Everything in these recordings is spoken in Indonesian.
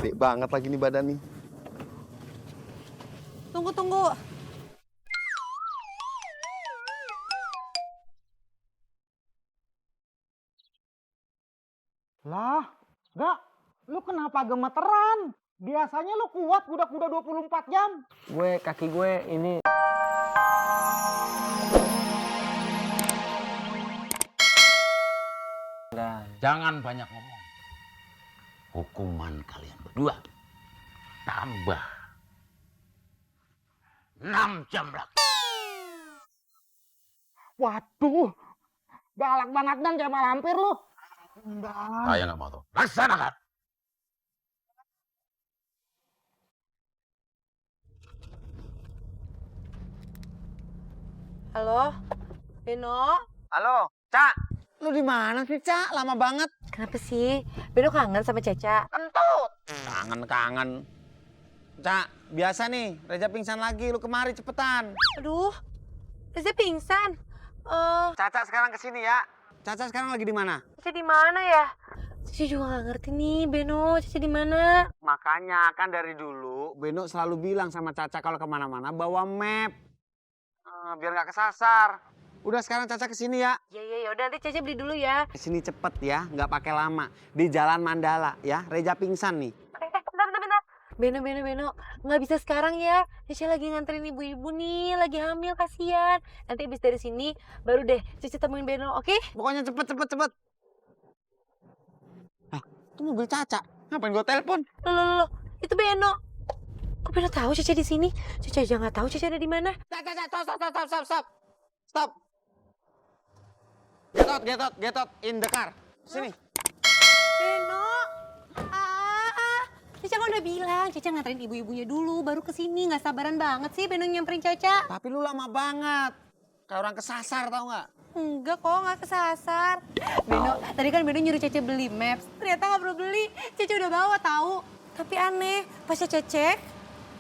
Gede banget lagi nih badan nih. Tunggu. Lah, enggak. Lu kenapa gemeteran? Biasanya lu kuat kuda-kuda 24 jam. Kaki gue ini. Jangan banyak ngomong. Hukuman kalian berdua tambah 6 jam lagi. Waduh, galak banget dan kayak malampir lu. Saya nggak mau tuh. Laksanakan. Halo, Beno. Halo, Cak. Lu di mana sih, Cak? Lama banget. Kenapa sih? Beno kangen sama Caca. Kentut. Kangen. Cak, biasa nih. Reza pingsan lagi. Lu kemari cepetan. Aduh, Reza pingsan. Caca sekarang kesini ya. Caca sekarang lagi di mana? Caca di mana ya? Caca juga nggak ngerti nih, Beno. Caca di mana? Makanya kan dari dulu Beno selalu bilang sama Caca kalau kemana-mana bawa map. Biar nggak kesasar. Udah sekarang Caca kesini ya. Ya udah nanti Caca beli dulu ya. Kesini cepet ya, nggak pakai lama. Di Jalan Mandala ya. Reza pingsan nih. Bentar. Beno. Nggak bisa sekarang ya. Caca lagi nganterin ibu-ibu nih. Lagi hamil, kasihan. Nanti abis dari sini, baru deh Caca temuin Beno, oke? Pokoknya cepet. Hah, itu mobil Caca. Ngapain gue telepon? Loh, itu Beno. Kok Beno tahu Caca di sini? Caca aja nggak tahu Caca ada di mana. Stop. Get out in the car. Sini. Beno, Caca kan udah bilang, Caca nganterin ibu-ibunya dulu, baru kesini. Nggak sabaran banget sih Beno nyamperin Caca. Tapi lu lama banget. Kayak orang kesasar tau nggak? Enggak kok, nggak kesasar. Beno, tadi kan Beno nyuruh Caca beli maps. Ternyata nggak perlu beli, Caca udah bawa tahu. Tapi aneh, pas Caca cek,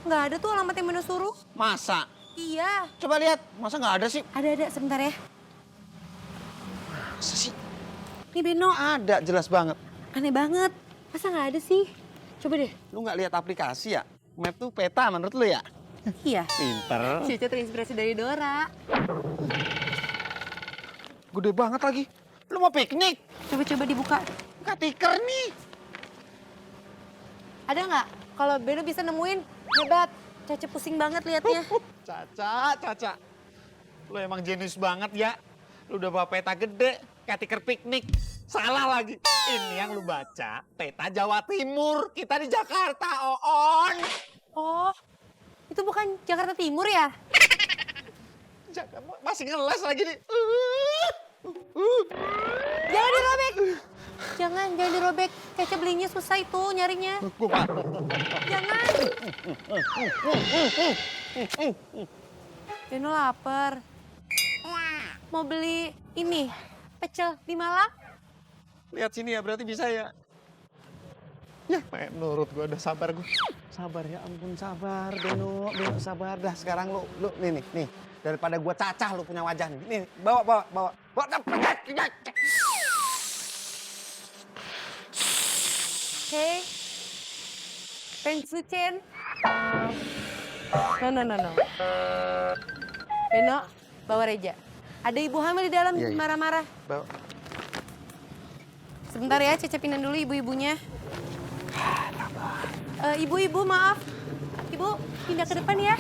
nggak ada tuh alamat yang Beno suruh. Masa? Iya, Coba lihat. Masa nggak ada sih? ada, sebentar ya. Masa sih? Nih Beno, Ada, jelas banget. aneh banget. Masa nggak ada sih? Coba deh. Lu nggak lihat aplikasi ya? Map tuh peta menurut lu ya? Iya. Pinter. Caca terinspirasi dari Dora. Gede banget lagi. Lu mau piknik? Coba dibuka. Nggak tiker nih. Ada nggak? Kalau Beno bisa nemuin, hebat. Caca pusing banget liatnya. Caca. Lu emang jenius banget ya. Lu udah bawa peta gede, kayak tiker piknik. Salah lagi. Ini yang lu baca, peta Jawa Timur. Kita di Jakarta, Oon. Oh, itu bukan Jakarta Timur ya? Masih ngeles lagi nih. Jangan dirobek. Jangan dirobek. Caca belinya susah itu nyarinya. Jangan. Beno lapar. Mau beli ini, pecel di Malang? Lihat sini ya, berarti bisa ya. Ya, menurut gua udah sabar gua. Sabar ya ampun, sabar. Beno sabar. Dah sekarang lu nih. Daripada gua cacah lu punya wajah nih. Nih, bawa. Oke. Pensucen. No. Beno, bawa Reja. Ada ibu hamil di dalam, Iya. marah-marah. Bawa. Sebentar ya, Caca pindahin dulu ibu-ibunya. Ibu-ibu, maaf. Ibu, pindah ke depan ya.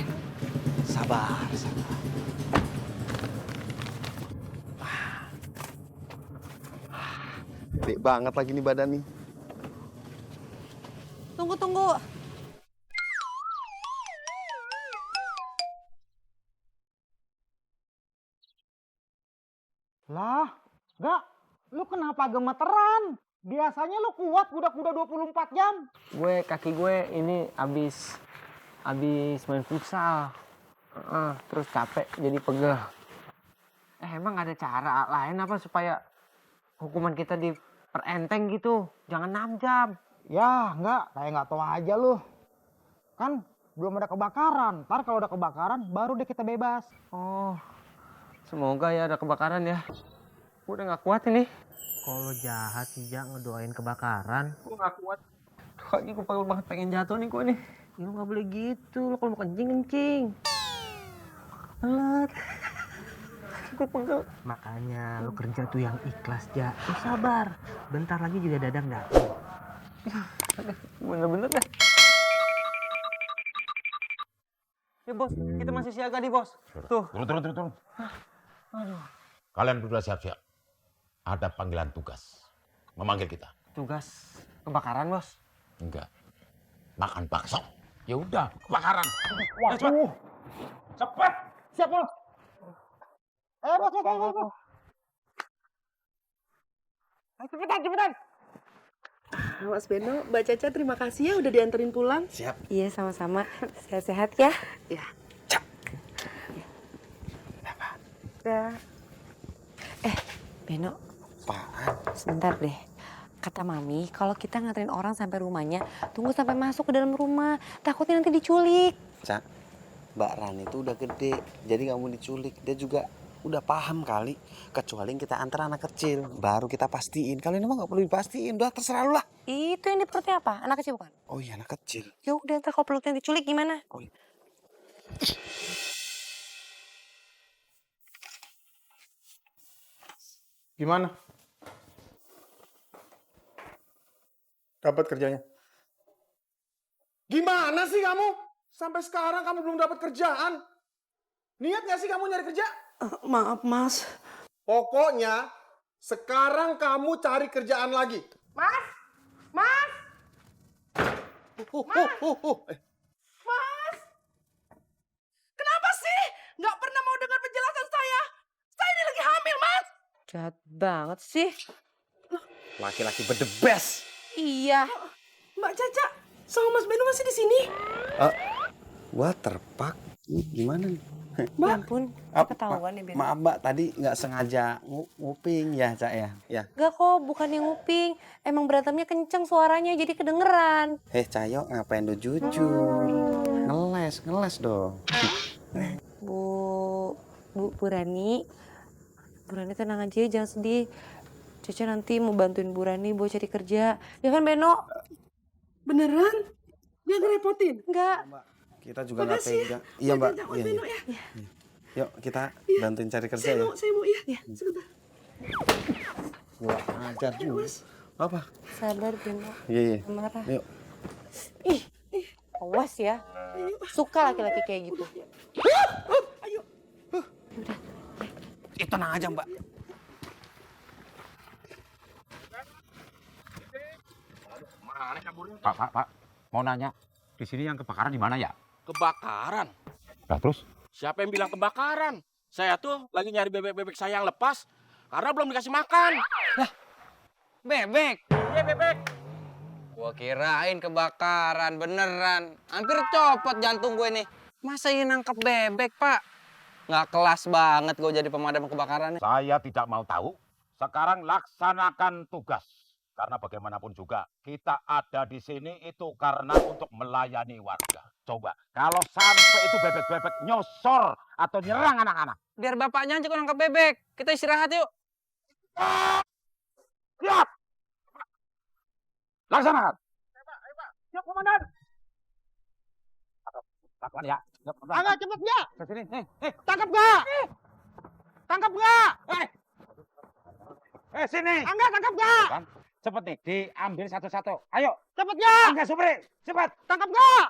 Sabar. Gede banget lagi nih badan nih. Tunggu. Lah, enggak. Lu kenapa gemeteran? Biasanya lu kuat kuda-kuda 24 jam. Kaki gue ini abis main futsal. Terus capek jadi pegel. Emang ada cara lain apa supaya hukuman kita diperenteng gitu? Jangan 6 jam. Ya, enggak. Kayak nggak tahu aja lu. Kan belum ada kebakaran. Ntar kalau ada kebakaran, baru deh kita bebas. Oh, semoga ya ada kebakaran ya. Gue udah gak kuat ini. Kalau jahat sih, jangan ngedoain kebakaran. Gue gak kuat. Kayaknya gue pegel banget pengen jatuh nih gue nih. Ya lu nggak boleh gitu, lu kalau mau kencing. Alat. Gue pegel. Makanya lu kerja tuh yang ikhlas, Ja. Lu sabar. Bentar lagi juga Dadang datang. Bener-bener dah. Ya bos, kita masih siaga nih bos. Tuh. Turun. Kalian berdua siap-siap. Ada panggilan tugas. Memanggil kita. Tugas kebakaran bos. Enggak. Makan bakso. Ya udah, kebakaran. Waduh. Cepat. Siap bos. Bos. Cepetan. Mas Beno, Mbak Caca terima kasih ya udah dianterin pulang. Iya sama-sama. Sehat-sehat ya. Ya. Ya. Beno. Apaan? Sebentar deh. Kata Mami, kalau kita nganterin orang sampai rumahnya, tunggu sampai masuk ke dalam rumah. Takutnya nanti diculik. Cak, Mbak Rani itu udah gede, jadi nggak mau diculik. Dia juga udah paham kali. Kecuali kita antar anak kecil, baru kita pastiin. Kalau ini mah nggak perlu dipastiin, udah terserah lu lah. Itu yang di perutnya apa? Anak kecil bukan? Oh iya, anak kecil. Ya udah, ntar kalau peluknya diculik gimana? Oh, iya. Gimana? Dapat kerjanya? Gimana sih kamu? Sampai sekarang kamu belum dapat kerjaan? Niat gak sih kamu nyari kerja? Maaf Mas. Pokoknya sekarang kamu cari kerjaan lagi. Mas! Mas! Eh, Mas! Kenapa sih? Nggak pernah mau dengar penjelasan saya? Saya ini lagi hamil, Mas! Jahat banget sih. Laki-laki the best. Iya. Mbak Caca sama Mas Beno masih di sini? Gua terpak. Gimana nih? Ya ampun, ketahuan ya Beno. Maaf Mbak, tadi nggak sengaja nguping ya Cak ya. Ya. Enggak kok, bukan yang nguping. Emang berantemnya kenceng suaranya jadi kedengeran. Cayo ngapain lu jujur? Ngeles dong. Bu Rani. Bu Rani tenang aja, jangan sedih. Caca nanti mau bantuin Bu Rani buat cari kerja. Ya kan Beno? Beneran? Dia ngerepotin? Enggak. Kita juga nggak Makasih ya. tega. Iya Mbak. Mas Iya, Beno iya. ya. Yuk kita bantuin cari kerja ya. Saya mau ya. Sebentar. Gua ajar juga. Apa? Sabar Beno. Iya. Marah. Yuk. Ih, awas ya. Suka laki-laki kayak gitu. Tenang aja Mbak. Pak. Mau nanya, di sini yang kebakaran di mana ya? Kebakaran? Nah terus? Siapa yang bilang kebakaran? Saya tuh lagi nyari bebek-bebek saya yang lepas karena belum dikasih makan. Bebek. Iya bebek. Gua kirain kebakaran beneran. Hampir copot jantung gue nih. Masa ini nangkep bebek, Pak? Nggak kelas banget gue jadi pemadam kebakaran. Saya tidak mau tahu. Sekarang laksanakan tugas. Karena bagaimanapun juga kita ada di sini itu karena untuk melayani warga. Coba kalau sampai itu bebek-bebek nyosor atau nyerang anak-anak. Biar bapaknya aja kok nangkep bebek. Kita istirahat yuk. Siap. Laksanakan. Siap komandan. Lakukan ya. Agak cepet ya. Ke sini. Tangkap nggak? Tangkap nggak? Sini. Angga tangkap nggak? Kan, cepet nih, diambil satu-satu. Ayo. Cepet ya. Angga Supri, cepat. Tangkap nggak?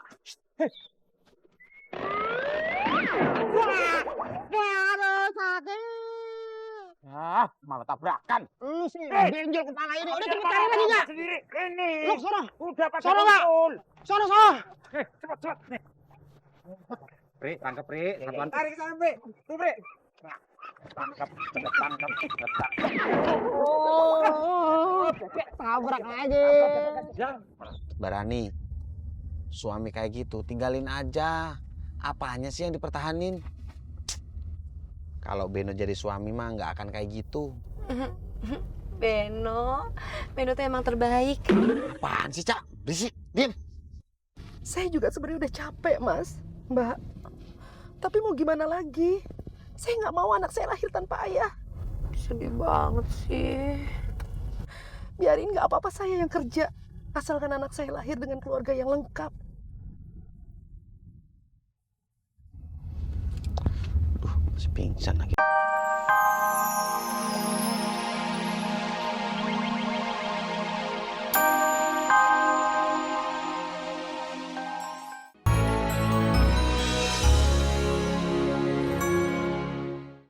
Aduh sakit. Malah tabrakan. Lu sih benjol kepala ini. Udah cepet cari lagi nggak? Sendiri. Ini. Lu sono. Udah pada Sono, Pak. kumpul. Sono. Cepat. Nih. Pri, tangkap Pri. Satuan. Tarik ke sana Pri. Tuh Pri. Tangkap. Tabrak aja. Mbak Rani, suami kayak gitu tinggalin aja. Apanya sih yang dipertahanin? Kalau Beno jadi suami mah nggak akan kayak gitu. Beno tuh emang terbaik. Apaan sih Cak? Berisik, diam. Saya juga sebenarnya udah capek, Mas. Mbak. Tapi mau gimana lagi? Saya nggak mau anak saya lahir tanpa ayah. Sedih banget sih. Biarin nggak apa-apa saya yang kerja. Asalkan anak saya lahir dengan keluarga yang lengkap. Masih pingsan lagi.